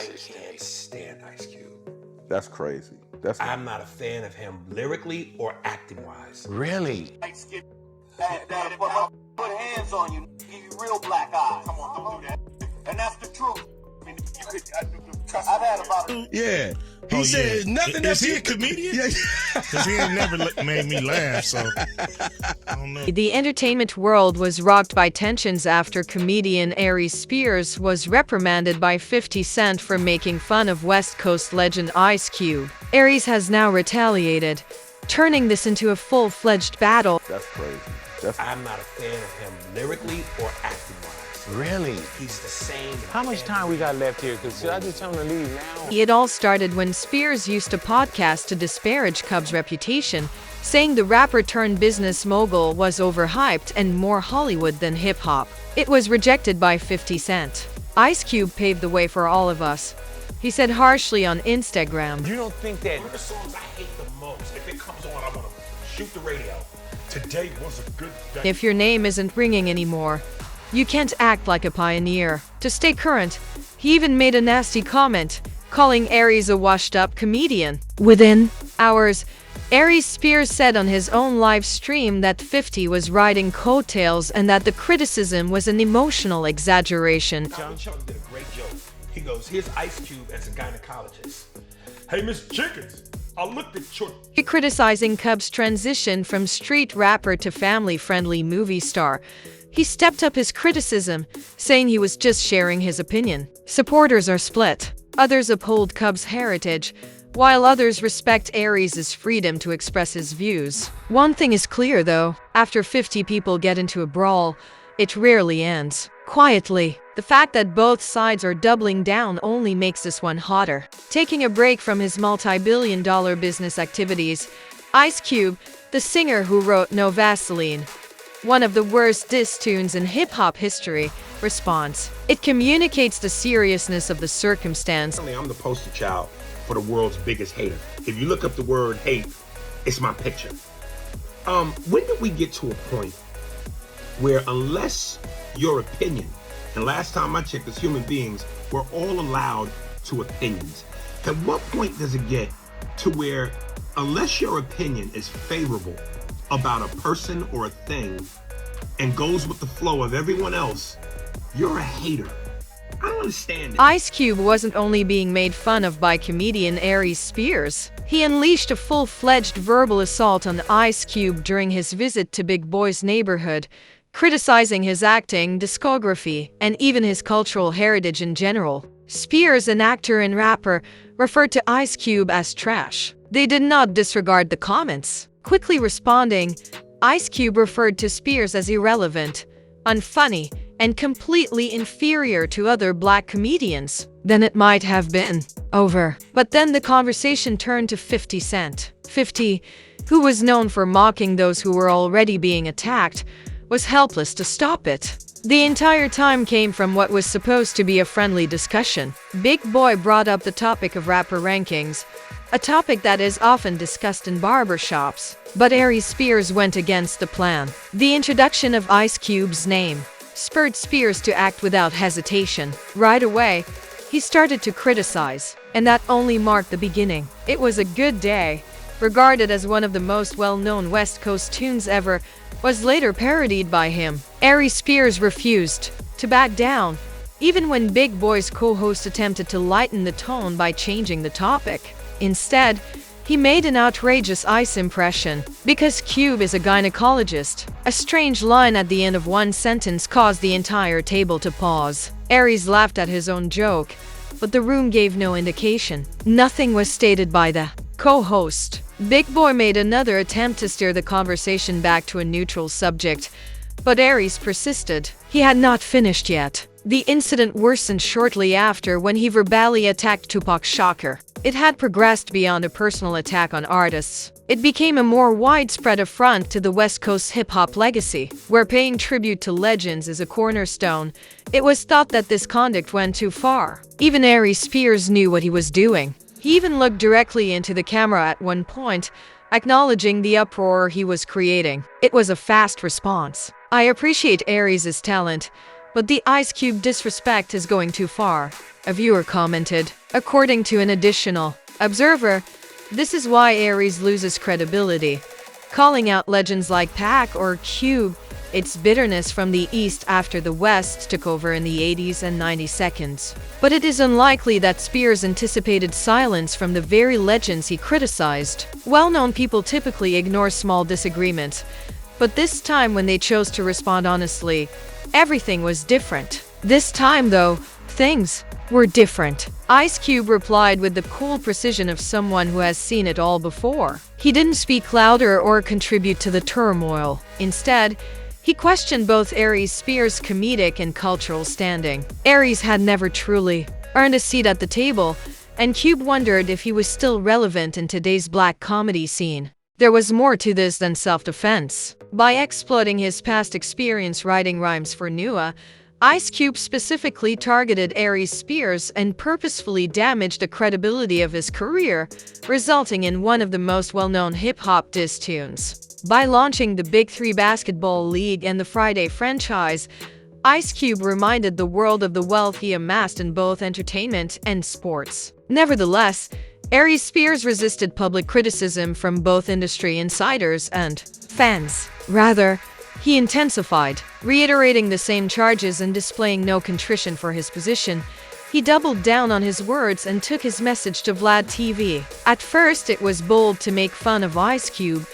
can't stand Ice Cube. That's crazy. I'm not a fan of him lyrically or acting-wise. Really? Put hands on you, give you real black eyes. Come on, don't do that. And that's the truth. I mean, you could, I've had about it. Yeah. He said nothing. Is he a comedian? Yeah. Because he ain't never made me laugh, so I don't know. The entertainment world was rocked by tensions after comedian Aries Spears was reprimanded by 50 Cent for making fun of West Coast legend Ice Cube. Aries has now retaliated, turning this into a full-fledged battle. That's crazy. I'm not a fan of him lyrically or acting-wise. Really? He's the same. How much time we got left here? Because I just tell him to leave now. It all started when Spears used a podcast to disparage Cub's reputation, saying the rapper-turned-business mogul was overhyped and more Hollywood than hip-hop. It was rejected by 50 Cent. Ice Cube paved the way for all of us, he said harshly on Instagram. You don't think that... One of the songs I hate the most, if it comes on, I want to shoot the radio. Today was a good day. If your name isn't ringing anymore, you can't act like a pioneer. To stay current, he even made a nasty comment, calling Aries a washed-up comedian. Within hours, Aries Spears said on his own live stream that 50 was riding coattails and that the criticism was an emotional exaggeration. Chuck did a great joke. He goes, here's Ice Cube as a gynecologist. Hey, Miss Chickens, I looked at your... Criticizing Cub's transition from street rapper to family-friendly movie star, he stepped up his criticism, saying he was just sharing his opinion. Supporters are split. Others uphold Cub's heritage, while others respect Aries' freedom to express his views. One thing is clear, though. After 50 people get into a brawl, it rarely ends quietly. The fact that both sides are doubling down only makes this one hotter. Taking a break from his multi-billion-dollar business activities, Ice Cube, the singer who wrote No Vaseline, one of the worst diss tunes in hip-hop history, responds. It communicates the seriousness of the circumstance. I'm the poster child for the world's biggest hater. If you look up the word hate, it's my picture. When did we get to a point where unless your opinion, and last time I checked as human beings, we're all allowed to opinions. At what point does it get to where unless your opinion is favorable about a person or a thing and goes with the flow of everyone else, you're a hater? I don't understand it. Ice Cube wasn't only being made fun of by comedian Aries Spears. He unleashed a full-fledged verbal assault on Ice Cube during his visit to Big Boy's neighborhood, criticizing his acting, discography, and even his cultural heritage in general. Spears, an actor and rapper, referred to Ice Cube as trash. They did not disregard the comments. Quickly responding, Ice Cube referred to Spears as irrelevant, unfunny, and completely inferior to other black comedians. Then it might have been over. But then the conversation turned to 50 Cent. 50, who was known for mocking those who were already being attacked, was helpless to stop it. The entire time came from what was supposed to be a friendly discussion. Big Boy brought up the topic of rapper rankings, a topic that is often discussed in barbershops. But Aries Spears went against the plan. The introduction of Ice Cube's name spurred Spears to act without hesitation. Right away, he started to criticize, and that only marked the beginning. It was a good day, regarded as one of the most well-known West Coast tunes ever, was later parodied by him. Aries Spears refused to back down, even when Big Boy's co-host attempted to lighten the tone by changing the topic. Instead, he made an outrageous Ice impression, because Cube is a gynecologist. A strange line at the end of one sentence caused the entire table to pause. Aries laughed at his own joke, but the room gave no indication. Nothing was stated by the co-host. Big Boy made another attempt to steer the conversation back to a neutral subject, but Aries persisted. He had not finished yet. The incident worsened shortly after when he verbally attacked Tupac Shakur. It had progressed beyond a personal attack on artists. It became a more widespread affront to the West Coast hip-hop legacy. Where paying tribute to legends is a cornerstone, it was thought that this conduct went too far. Even Aries Spears knew what he was doing. He even looked directly into the camera at one point, acknowledging the uproar he was creating. It was a fast response. I appreciate Aries' talent, But the Ice Cube disrespect is going too far, a viewer commented. According to an additional observer, this is why Aries loses credibility, calling out legends like Pac or Cube its bitterness from the East after the West took over in the 80s and 90s. But it is unlikely that Spears anticipated silence from the very legends he criticized. Well-known people typically ignore small disagreements, but this time when they chose to respond honestly, everything was different. This time, though, things were different. Ice Cube replied with the cool precision of someone who has seen it all before. He didn't speak louder or contribute to the turmoil. Instead, he questioned both Aries Spears' comedic and cultural standing. Aries had never truly earned a seat at the table, and Cube wondered if he was still relevant in today's black comedy scene. There was more to this than self-defense. By exploiting his past experience writing rhymes for Nua, Ice Cube specifically targeted Aries Spears and purposefully damaged the credibility of his career, resulting in one of the most well-known hip-hop diss tunes. By launching the Big Three Basketball League and the Friday franchise, Ice Cube reminded the world of the wealth he amassed in both entertainment and sports. Nevertheless, Aries Spears resisted public criticism from both industry insiders and fans. Rather, he intensified, reiterating the same charges and displaying no contrition for his position. He doubled down on his words and took his message to Vlad TV. At first, it was bold to make fun of Ice Cube,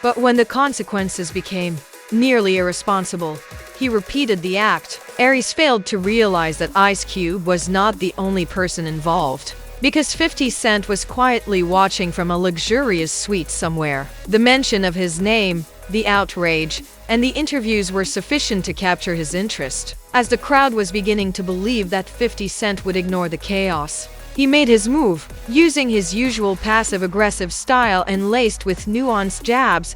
but when the consequences became nearly irresponsible, he repeated the act. Aries failed to realize that Ice Cube was not the only person involved, because 50 Cent was quietly watching from a luxurious suite somewhere. The mention of his name, the outrage, and the interviews were sufficient to capture his interest. As the crowd was beginning to believe that 50 Cent would ignore the chaos, he made his move, using his usual passive-aggressive style and laced with nuanced jabs.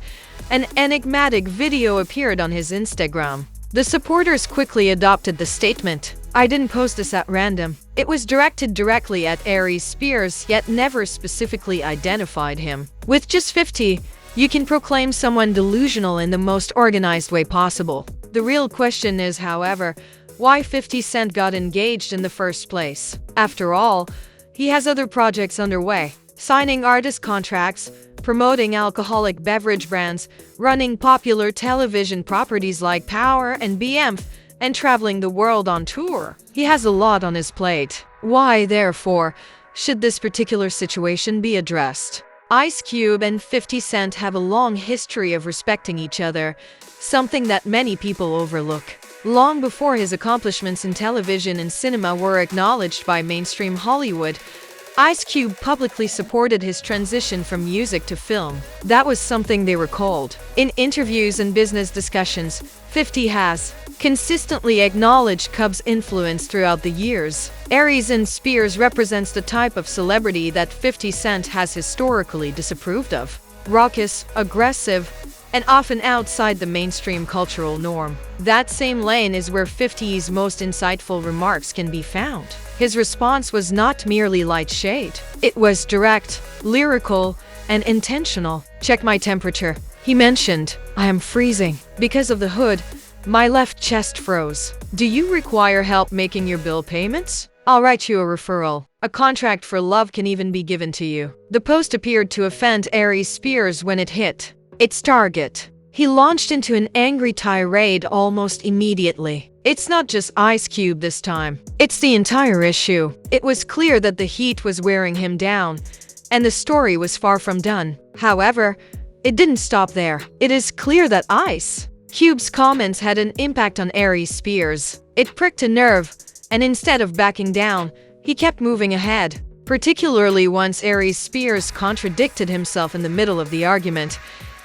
An enigmatic video appeared on his Instagram. The supporters quickly adopted the statement, "I didn't post this at random." It was directed directly at Aries Spears, yet never specifically identified him. With just 50, you can proclaim someone delusional in the most organized way possible. The real question is, however, why 50 Cent got engaged in the first place. After all, he has other projects underway, signing artist contracts, promoting alcoholic beverage brands, running popular television properties like Power and BMF, and traveling the world on tour. He has a lot on his plate. Why, therefore, should this particular situation be addressed? Ice Cube and 50 Cent have a long history of respecting each other, something that many people overlook. Long before his accomplishments in television and cinema were acknowledged by mainstream Hollywood, Ice Cube publicly supported his transition from music to film. That was something they recalled. In interviews and business discussions, 50 has consistently acknowledged Cub's influence throughout the years. Aries and Spears represents the type of celebrity that 50 Cent has historically disapproved of. Raucous, aggressive, and often outside the mainstream cultural norm. That same lane is where 50's most insightful remarks can be found. His response was not merely light shade. It was direct, lyrical, and intentional. "Check my temperature," he mentioned. "I am freezing. Because of the hood, my left chest froze. Do you require help making your bill payments? I'll write you a referral. A contract for love can even be given to you." The post appeared to offend Aries Spears when it hit its target. He launched into an angry tirade almost immediately. It's not just Ice Cube this time. It's the entire issue. It was clear that the heat was wearing him down, and the story was far from done. However, it didn't stop there. It is clear that Ice Cube's comments had an impact on Aries Spears. It pricked a nerve, and instead of backing down, he kept moving ahead, particularly once Aries Spears contradicted himself in the middle of the argument.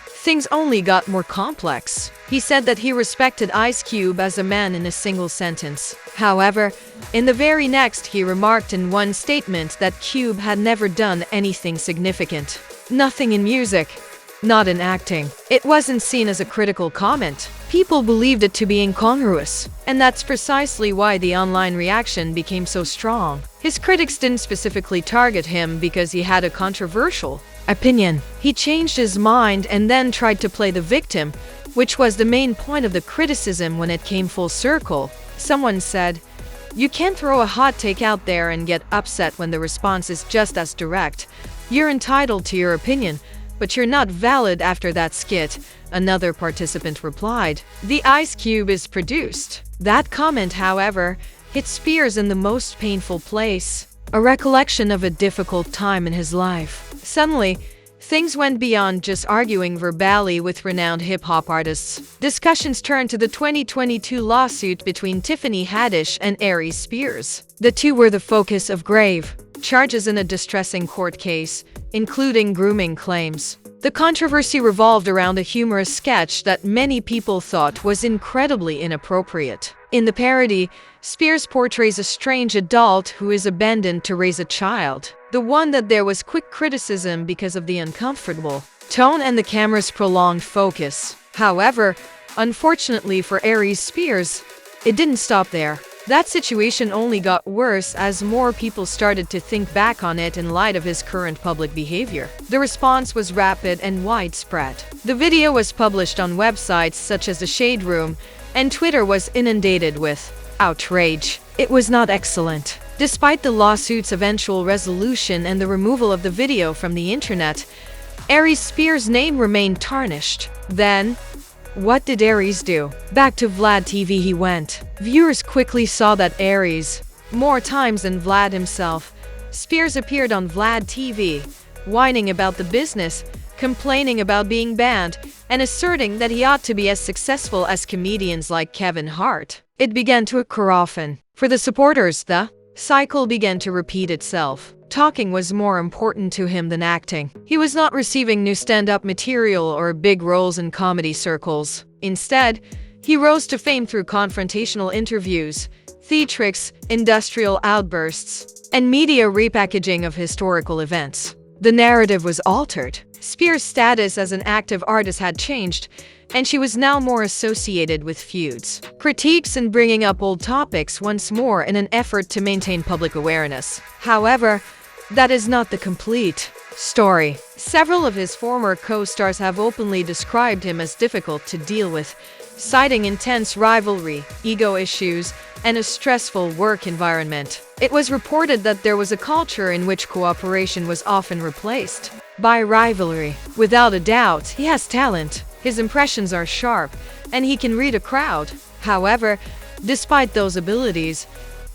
Things only got more complex. He said that he respected Ice Cube as a man in a single sentence. However, in the very next he remarked in one statement that Cube had never done anything significant. Nothing in music, not in acting. It wasn't seen as a critical comment. People believed it to be incongruous, and that's precisely why the online reaction became so strong. His critics didn't specifically target him because he had a controversial opinion. He changed his mind and then tried to play the victim, which was the main point of the criticism when it came full circle. Someone said, "You can't throw a hot take out there and get upset when the response is just as direct. You're entitled to your opinion, but you're not valid after that skit," another participant replied. "The Ice Cube is produced." That comment, however, hit Spears in the most painful place, a recollection of a difficult time in his life. Suddenly, things went beyond just arguing verbally with renowned hip-hop artists. Discussions turned to the 2022 lawsuit between Tiffany Haddish and Aries Spears. The two were the focus of grave charges in a distressing court case, including grooming claims. The controversy revolved around a humorous sketch that many people thought was incredibly inappropriate. In the parody, Spears portrays a strange adult who is abandoned to raise a child. The one that there was quick criticism because of the uncomfortable tone and the camera's prolonged focus. However, unfortunately for Aries Spears, it didn't stop there. That situation only got worse as more people started to think back on it in light of his current public behavior. The response was rapid and widespread. The video was published on websites such as The Shade Room, and Twitter was inundated with outrage. It was not excellent. Despite the lawsuit's eventual resolution and the removal of the video from the internet, Aries Spears' name remained tarnished. Then, what did Aries do? Back to Vlad TV he went. Viewers quickly saw that Aries, more times than Vlad himself, Spears appeared on Vlad TV, whining about the business, complaining about being banned, and asserting that he ought to be as successful as comedians like Kevin Hart. It began to occur often. For the supporters, the cycle began to repeat itself. Talking was more important to him than acting. He was not receiving new stand-up material or big roles in comedy circles. Instead, he rose to fame through confrontational interviews, theatrics, industrial outbursts, and media repackaging of historical events. The narrative was altered. Spears' status as an active artist had changed, and she was now more associated with feuds, critiques, and bringing up old topics once more in an effort to maintain public awareness. However, that is not the complete story. Several of his former co-stars have openly described him as difficult to deal with, citing intense rivalry, ego issues, and a stressful work environment. It was reported that there was a culture in which cooperation was often replaced by rivalry. Without a doubt, he has talent. His impressions are sharp, and he can read a crowd. However, despite those abilities,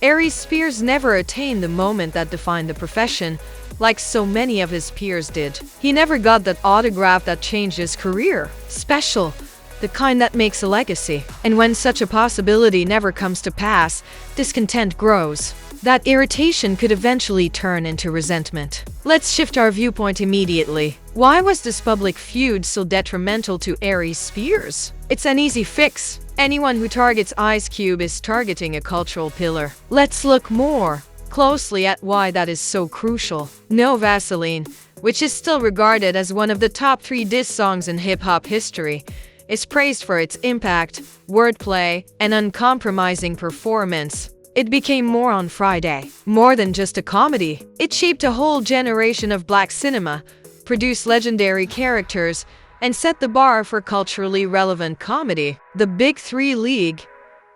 Aries Spears never attained the moment that defined the profession, like so many of his peers did. He never got that autograph that changed his career. Special, the kind that makes a legacy. And when such a possibility never comes to pass, discontent grows. That irritation could eventually turn into resentment. Let's shift our viewpoint immediately. Why was this public feud so detrimental to Aries Spears? It's an easy fix. Anyone who targets Ice Cube is targeting a cultural pillar. Let's look more closely at why that is so crucial. No Vaseline, which is still regarded as one of the top 3 diss songs in hip-hop history, is praised for its impact, wordplay, and uncompromising performance. It became more on Friday. More than just a comedy, it shaped a whole generation of black cinema, produced legendary characters, and set the bar for culturally relevant comedy. The Big Three League,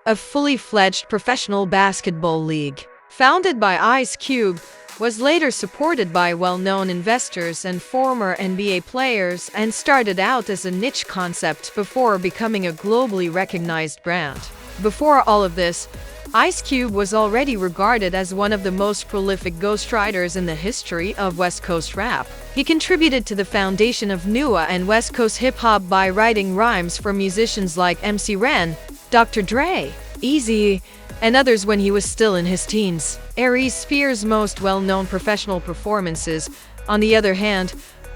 a fully fledged professional basketball league, founded by Ice Cube, was later supported by well-known investors and former NBA players and started out as a niche concept before becoming a globally recognized brand. Before all of this, Ice Cube was already regarded as one of the most prolific ghostwriters in the history of West Coast rap. He contributed to the foundation of New and West Coast hip-hop by writing rhymes for musicians like MC Ren, Dr. Dre, Eazy, and others when he was still in his teens. Aries Spears' most well-known professional performances, on the other hand,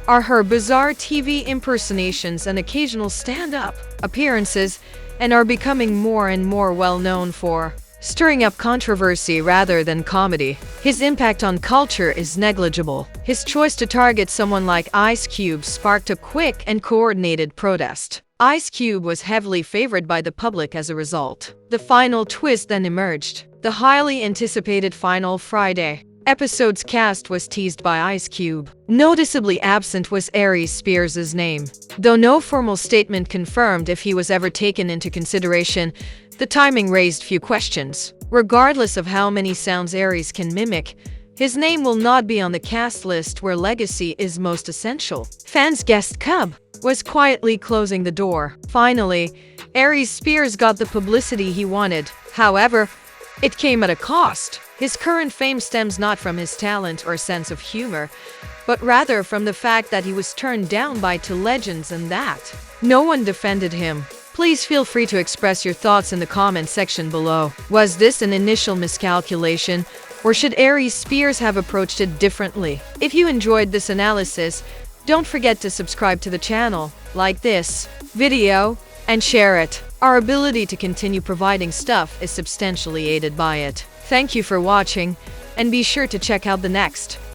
are her bizarre TV impersonations and occasional stand-up appearances, and are becoming more and more well-known for stirring up controversy rather than comedy. His impact on culture is negligible. His choice to target someone like Ice Cube sparked a quick and coordinated protest. Ice Cube was heavily favored by the public as a result. The final twist then emerged. The highly anticipated final Friday episode's cast was teased by Ice Cube. Noticeably absent was Aries Spears' name. Though no formal statement confirmed if he was ever taken into consideration, The timing raised few questions. Regardless of how many sounds Aries can mimic, his name will not be on the cast list where legacy is most essential. Fans guessed Cub was quietly closing the door. Finally, Aries Spears got the publicity he wanted. However, it came at a cost. His current fame stems not from his talent or sense of humor, but rather from the fact that he was turned down by two legends and that no one defended him. Please feel free to express your thoughts in the comment section below. Was this an initial miscalculation, or should Aries Spears have approached it differently? If you enjoyed this analysis, don't forget to subscribe to the channel, like this video, and share it. Our ability to continue providing stuff is substantially aided by it. Thank you for watching, and be sure to check out the next